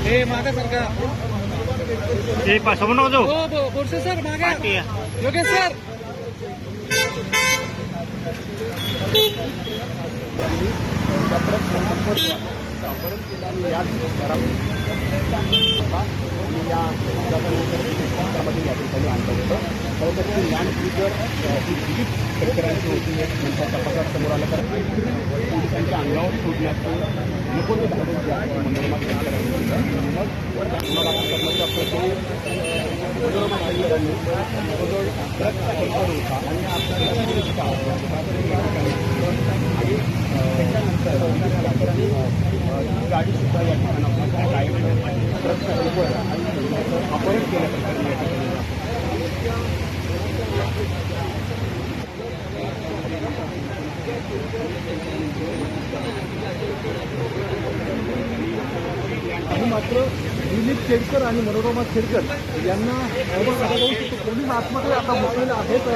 हे मागा सरका हे समोर नको जाऊ. हो बोरसे सर मागा योगेश सर. शेतकऱ्यांची होती नंतर तपासात समोर आलं तर पोलिसांच्या अंगावर सोडण्याचं नको ते धाडस जे आहे मनोरमा शेतकऱ्यांनी गुन्हा दाखल करण्याचा प्रयत्न मनोरमा शेतकऱ्यांनी जवळजवळ ट्रकचा हेल्पर होता आणि आणि त्याच्यानंतर गाडी सुद्धा या ठिकाणी ट्रकचा हेल्पर अपहरण केल्याप्रकारे मात्र दिलीप केडकर आणि मनोरमा खेडकर यांना पोलीस आतमध्ये आता बसलेले आहेत.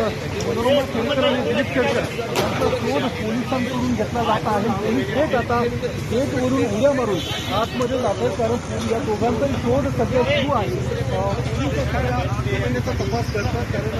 मनोरमा खेडकर आणि दिलीप केडकर यांचा शोध पोलिसांकडून घेतला जात आहे. पोलीस थेट आता गेटवरून उड्या मारून आतमध्ये जात आहेत कारण या दोघांचाही शोध सध्या सुरू आहे. पोलीस सगळ्या घटनेचा तपास करतात कारण